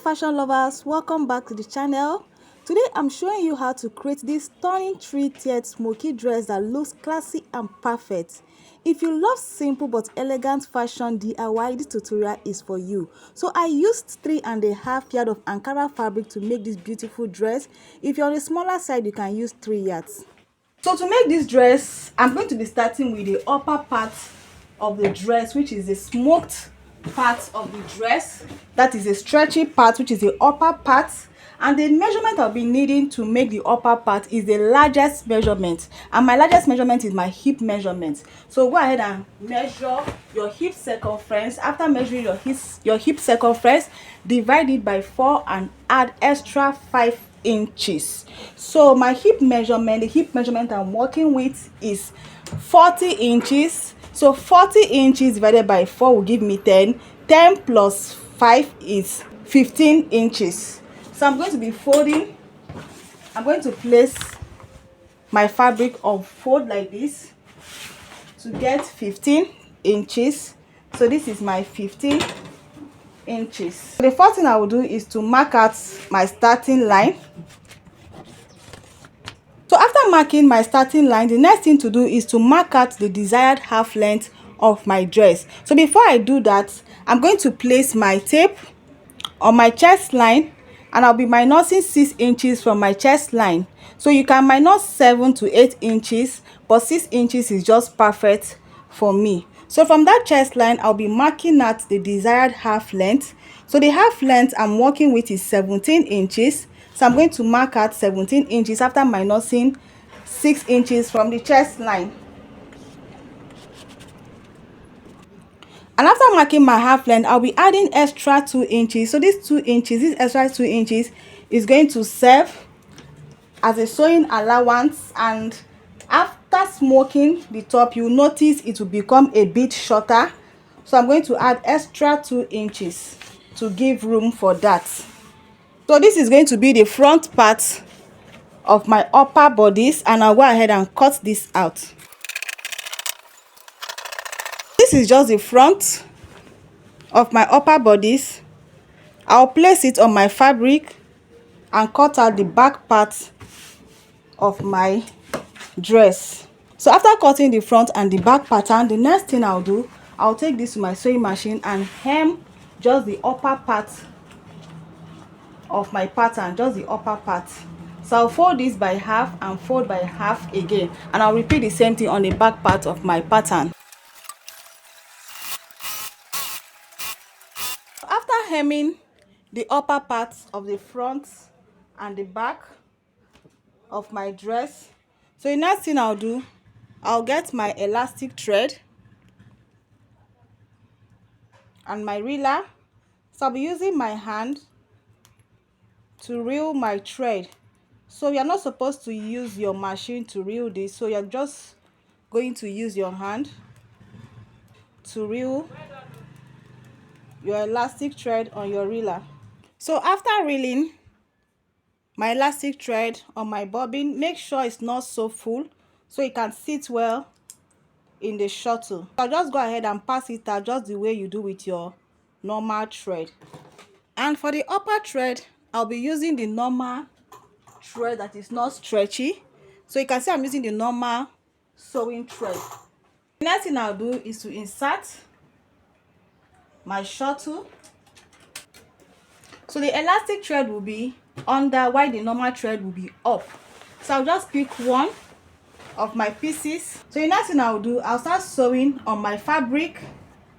fashion lovers, welcome back to the channel. Today I'm showing you how to create this stunning 3-tiered smoky dress that looks classy and perfect. If you love simple but elegant fashion DIY, this tutorial is for you. So I used 3.5 yards of Ankara fabric to make this beautiful dress. If you're on the smaller side, you can use 3 yards. So to make this dress, I'm going to be starting with the upper part of the dress, which is the smoked part of the dress. That is a stretchy part, which is the upper part. And the measurement I'll be needing to make the upper part is the largest measurement, and my largest measurement is my hip measurement. So go ahead and measure your hip circumference. After measuring your hip circumference, divide it by 4 and add extra 5 inches. So my hip measurement, the hip measurement I'm working with is 40 inches. So 40 inches divided by 4 will give me 10. 10 plus 5 is 15 inches. So I'm going to be folding. I'm going to place my fabric on fold like this to get 15 inches. So this is my 15 inches. So the first thing I will do is to mark out my starting line. So after marking my starting line, the next thing to do is to mark out the desired half length of my dress. So before I do that, I'm going to place my tape on my chest line, and I'll be minusing 6 inches from my chest line. So you can minus 7 to 8 inches, but 6 inches is just perfect for me. So from that chest line, I'll be marking out the desired half length. So the half length I'm working with is 17 inches. So I'm going to mark out 17 inches after minusing 6 inches from the chest line. And after marking my half length, I'll be adding extra 2 inches. So this extra 2 inches is going to serve as a sewing allowance. And after smoking the top, you'll notice it will become a bit shorter. So I'm going to add extra 2 inches to give room for that. So this is going to be the front part of my upper bodice, and I'll go ahead and cut this out. This is just the front of my upper bodice. I'll place it on my fabric and cut out the back part of my dress. So after cutting the front and the back pattern, the next thing I'll do, I'll take this to my sewing machine and hem just the upper part of my pattern, just the upper part. So I'll fold this by half and fold by half again, and I'll repeat the same thing on the back part of my pattern. After hemming the upper parts of the front and the back of my dress, so the next thing I'll do, I'll get my elastic thread and my reeler. So I'll be using my hand to reel my thread. So you're not supposed to use your machine to reel this, so you're just going to use your hand to reel your elastic thread on your reeler. So after reeling my elastic thread on my bobbin, make sure it's not so full so it can sit well in the shuttle. I'll just go ahead and pass it out just the way you do with your normal thread. And for the upper thread, I'll be using the normal thread that is not stretchy. So you can see I'm using the normal sewing thread. The next thing I'll do is to insert my shuttle. So the elastic thread will be under while the normal thread will be up. So I'll just pick one of my pieces. So the next thing I'll do, I'll start sewing on my fabric.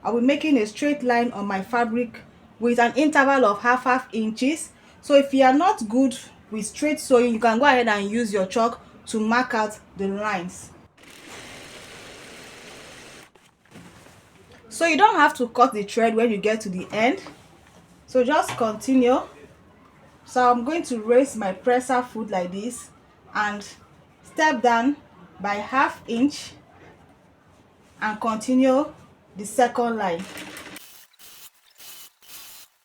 I'll be making a straight line on my fabric with an interval of half inches. So if you are not good with straight sewing, you can go ahead and use your chalk to mark out the lines. So you don't have to cut the thread when you get to the end. So just continue. So I'm going to raise my presser foot like this and step down by ½ inch and continue the second line.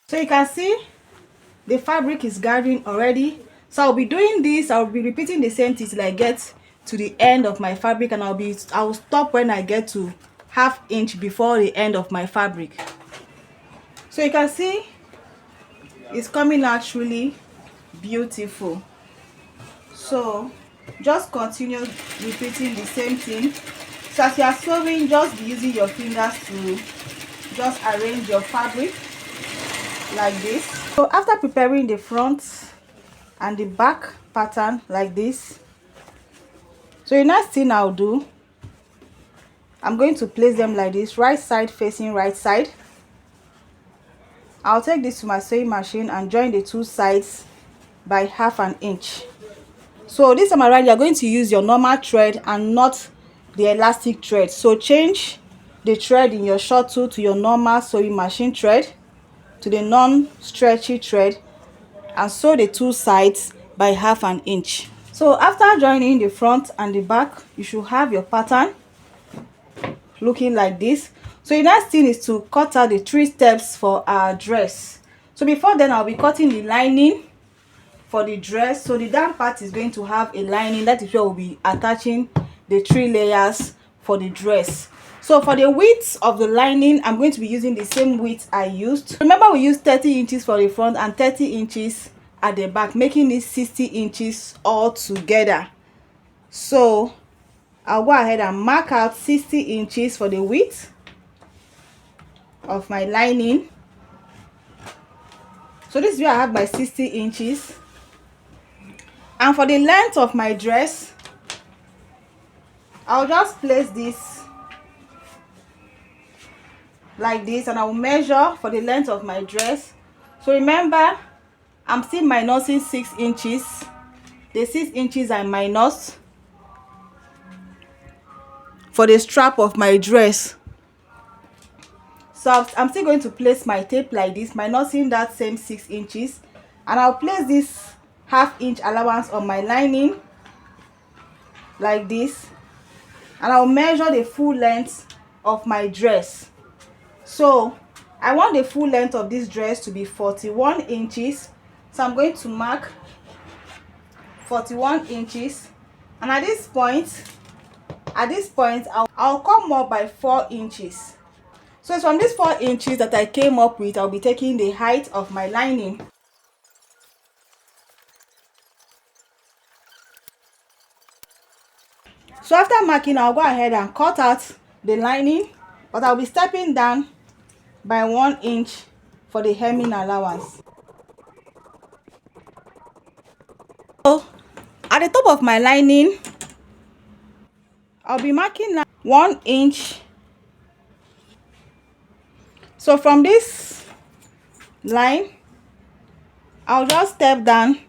So you can see the fabric is gathering already. So I'll be doing this, I'll be repeating the same thing till I get to the end of my fabric, and I'll stop when I get to ½ inch before the end of my fabric. So you can see It's coming out really beautiful. So just continue repeating the same thing. So as you are sewing, just be using your fingers to just arrange your fabric like this. So after preparing the front and the back pattern like this, so the next thing I'll do, I'm going to place them like this, right side facing right side. I'll take this to my sewing machine and join the two sides by 1/2 inch. So this time around, you're going to use your normal thread and not the elastic thread. So change the thread in your short tool to your normal sewing machine thread, to the non-stretchy thread, and sew the two sides by 1/2 inch. So after joining the front and the back, you should have your pattern looking like this. So the next thing is to cut out the 3 steps for our dress. So before then, I'll be cutting the lining for the dress. So the down part is going to have a lining. That is where we'll be attaching the 3 layers for the dress. So for the width of the lining, I'm going to be using the same width I used. Remember, we used 30 inches for the front and 30 inches at the back, making it 60 inches all together. So I'll go ahead and mark out 60 inches for the width of my lining. So this is where I have my 60 inches. And for the length of my dress, I'll just place this like this, and I will measure for the length of my dress. So remember, I'm still minusing 6 inches. The 6 inches I minus for the strap of my dress. So I'm still going to place my tape like this, minusing that same 6 inches, and I'll place this 1/2 inch allowance on my lining like this, and I'll measure the full length of my dress. So I want the full length of this dress to be 41 inches. So I'm going to mark 41 inches, and at this point I'll come up by 4 inches. So it's from these 4 inches that I came up with, I'll be taking the height of my lining. So after marking, I'll go ahead and cut out the lining, but I'll be stepping down by 1 inch for the hemming allowance. So at the top of my lining, I'll be marking 1 inch. So from this line, I'll just step down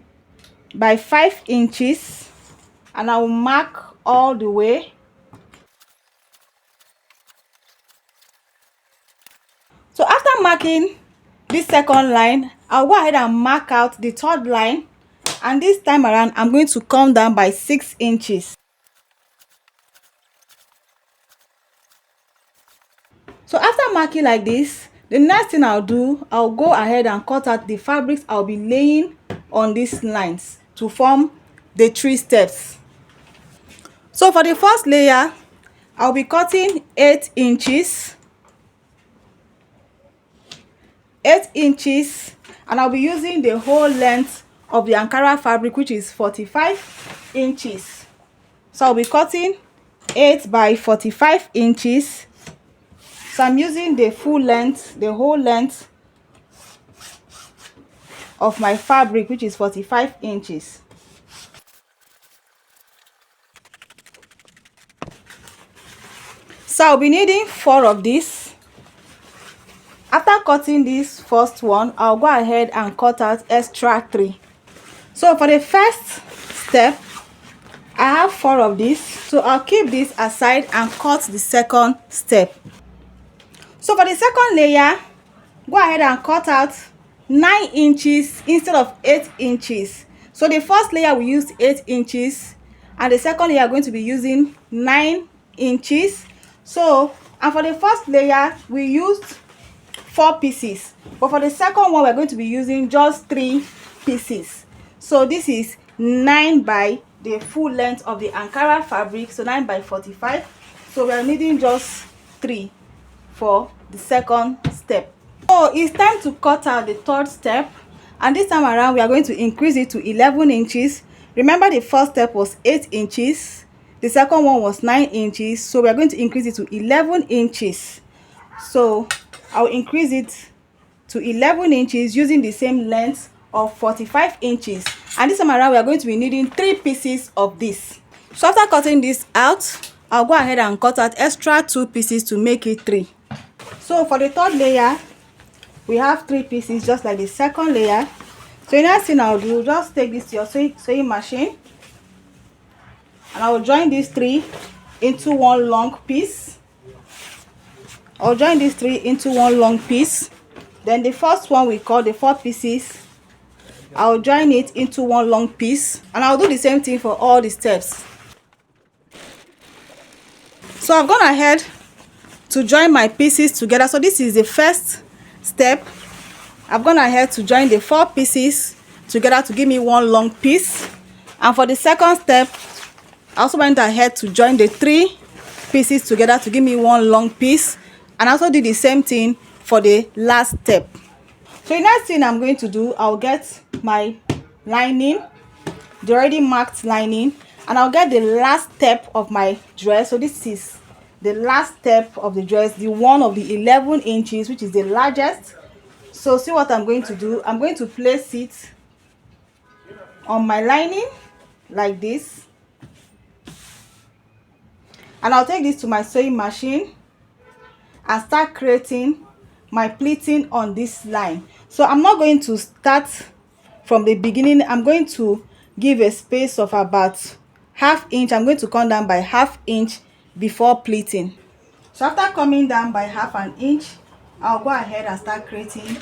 by 5 inches, and I will mark all the way. So after marking this second line, I'll go ahead and mark out the third line, and this time around I'm going to come down by 6 inches. So after marking like this, the next thing I'll do, I'll go ahead and cut out the fabrics I'll be laying on these lines to form the 3 steps. So for the first layer, I'll be cutting 8 inches, and I'll be using the whole length of the Ankara fabric, which is 45 inches. So I'll be cutting 8 by 45 inches. So I'm using the full length, the whole length of my fabric, which is 45 inches. So I'll be needing 4 of these. After cutting this first one, I'll go ahead and cut out extra 3. So for the first step, I have 4 of these. So I'll keep this aside and cut the second step. So for the second layer, go ahead and cut out 9 inches instead of 8 inches. So the first layer we used 8 inches, and the second layer are going to be using 9 inches. So, and for the first layer we used 4 pieces, but for the second one we're going to be using just 3 pieces. So this is 9 by the full length of the Ankara fabric, so 9 by 45. So we are needing just 3 for the second step. So it's time to cut out the third step. And this time around we are going to increase it to 11 inches. Remember, the first step was 8 inches, the second one was 9 inches, so we are going to increase it to 11 inches. So I'll increase it to 11 inches using the same length of 45 inches. And this time around we are going to be needing 3 pieces of this. So after cutting this out, I'll go ahead and cut out extra 2 pieces to make it 3. So for the third layer, we have 3 pieces just like the second layer. So the next thing I'll do, just take this to your sewing machine, and I will join these 3 into one long piece. I'll join these 3 into one long piece. Then the first one we call the 4 pieces, I'll join it into one long piece, and I'll do the same thing for all the steps. So I've gone ahead to join my pieces together. So this is the first step. I've gone ahead to join the 4 pieces together to give me one long piece. And for the second step, I also went ahead to join the 3 pieces together to give me one long piece. And I also did the same thing for the last step. So the next thing I'm going to do, I'll get my lining, the already marked lining, and I'll get the last step of my dress. So this is the last step of the dress, the one of the 11 inches, which is the largest. So see what I'm going to do. I'm going to place it on my lining like this, and I'll take this to my sewing machine and start creating my pleating on this line. So I'm not going to start from the beginning. I'm going to give a space of about ½ inch. I'm going to come down by ½ inch before pleating. So after coming down by ½ inch, I'll go ahead and start creating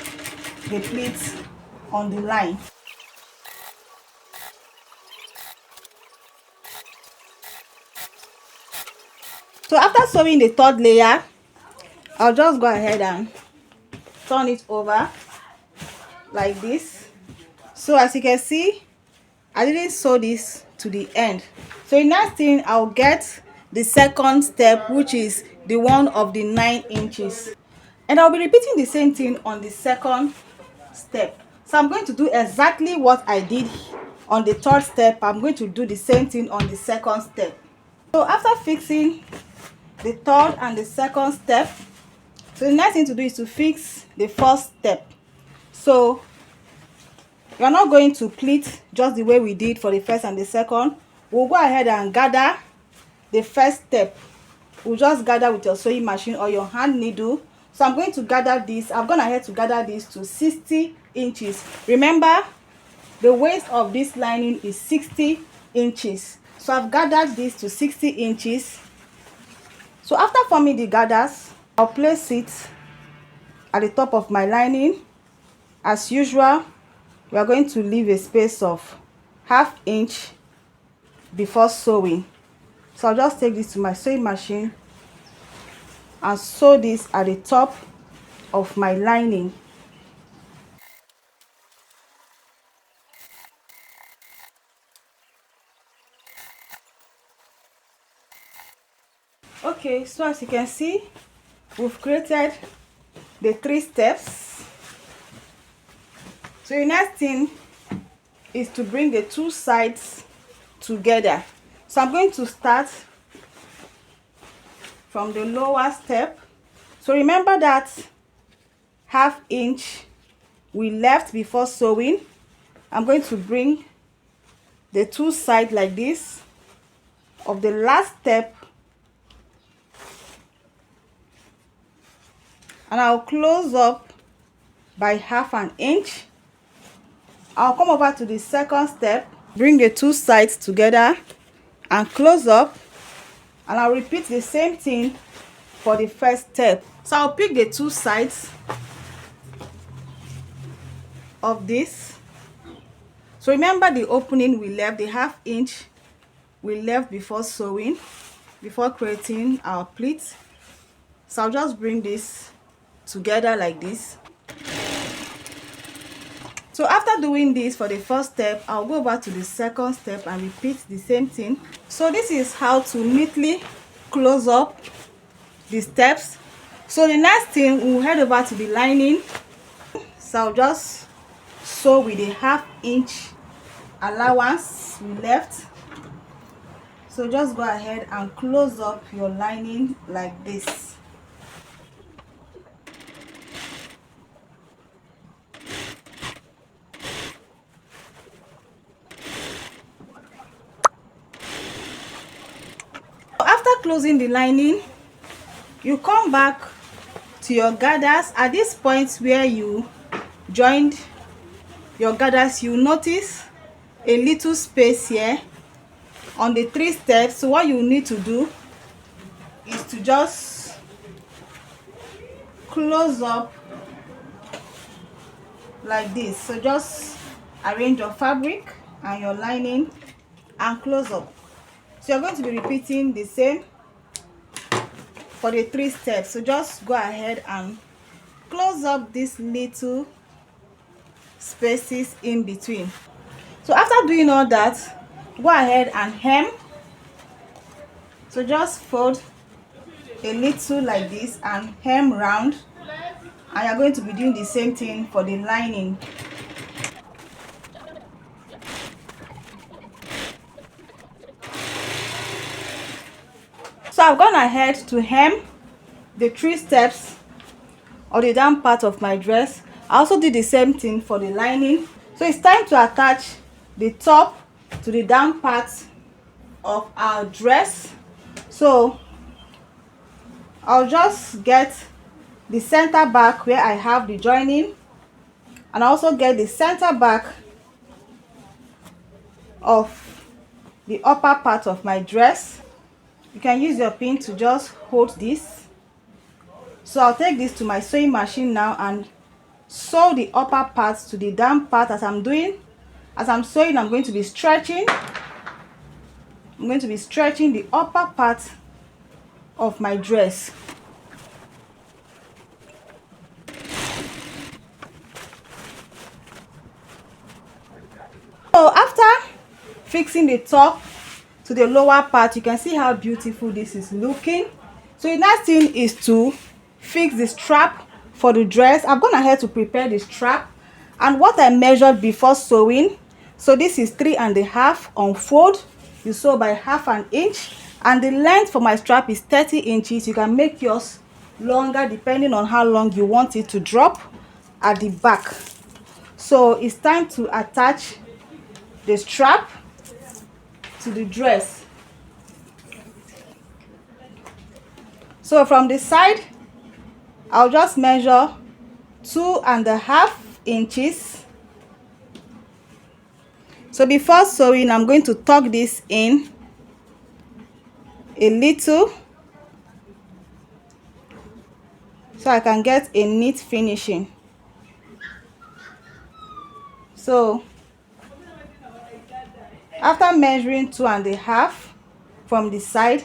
the pleats on the line. So after sewing the third layer, I'll just go ahead and turn it over like this. So as you can see, I didn't sew this to the end. So the next thing, I'll get the second step, which is the one of the 9 inches, and I'll be repeating the same thing on the second step. So I'm going to do exactly what I did on the third step. I'm going to do the same thing on the second step. So after fixing the third and the second step, so the next thing to do is to fix the first step. So you're not going to pleat just the way we did for the first and the second. We'll go ahead and gather the first step. We'll just gather with your sewing machine or your hand needle. So I'm going to gather this. I've gone ahead to gather this to 60 inches. Remember, the waist of this lining is 60 inches. So I've gathered this to 60 inches. So after forming the gathers, I'll place it at the top of my lining. As usual, we are going to leave a space of ½ inch before sewing. So I'll just take this to my sewing machine and sew this at the top of my lining. Okay, so as you can see, we've created the 3 steps. So the next thing is to bring the 2 sides together. So I'm going to start from the lower step. So remember that ½ inch we left before sewing. I'm going to bring the 2 sides like this of the last step, and I'll close up by ½ inch. I'll come over to the second step, bring the 2 sides together and close up, and I'll repeat the same thing for the first step. So I'll pick the 2 sides of this. So remember the opening we left, the ½ inch we left before sewing, before creating our pleats. So I'll just bring this together like this. So after doing this for the first step, I'll go back to the second step and repeat the same thing. So this is how to neatly close up the steps. So the next thing, we'll head over to the lining. So I'll just sew with a 1/2 inch allowance we left. So just go ahead and close up your lining like this. After closing the lining, you come back to your gathers. At this point where you joined your gathers, you notice a little space here on the 3 steps. So what you need to do is to just close up like this. So just arrange your fabric and your lining and close up. So you're going to be repeating the same for the 3 steps. So just go ahead and close up these little spaces in between. So after doing all that, go ahead and hem. So just fold a little like this and hem round, and you're going to be doing the same thing for the lining. So I've gone ahead to hem the 3 steps or the down part of my dress. I also did the same thing for the lining. So it's time to attach the top to the down part of our dress. So I'll just get the center back where I have the joining, and also get the center back of the upper part of my dress. You can use your pin to just hold this. So I'll take this to my sewing machine now and sew the upper part to the down part. As I'm sewing, I'm going to be stretching. I'm going to be stretching the upper part of my dress. So after fixing the top to the lower part, you can see how beautiful this is looking. So the next thing is to fix the strap for the dress. I've gone ahead to prepare the strap, and what I measured before sewing. So this is 3.5 on fold. You sew by 1/2 inch, and the length for my strap is 30 inches. You can make yours longer depending on how long you want it to drop at the back. So it's time to attach the strap to the dress. So from the side, I'll just measure 2.5 inches. So before sewing, I'm going to tuck this in a little so I can get a neat finishing. So after measuring 2.5 from the side,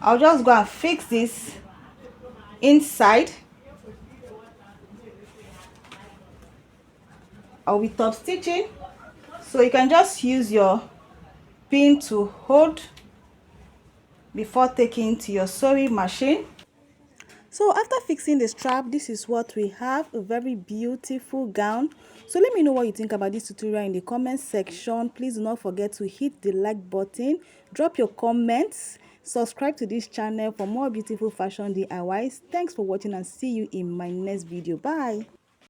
I'll just go and fix this inside. I'll be top stitching, so you can just use your pin to hold before taking to your sewing machine. So after fixing the strap, this is what we have, a very beautiful gown. So let me know what you think about this tutorial in the comment section. Please do not forget to hit the like button, drop your comments, subscribe to this channel for more beautiful fashion DIYs. Thanks for watching, and see you in my next video. Bye.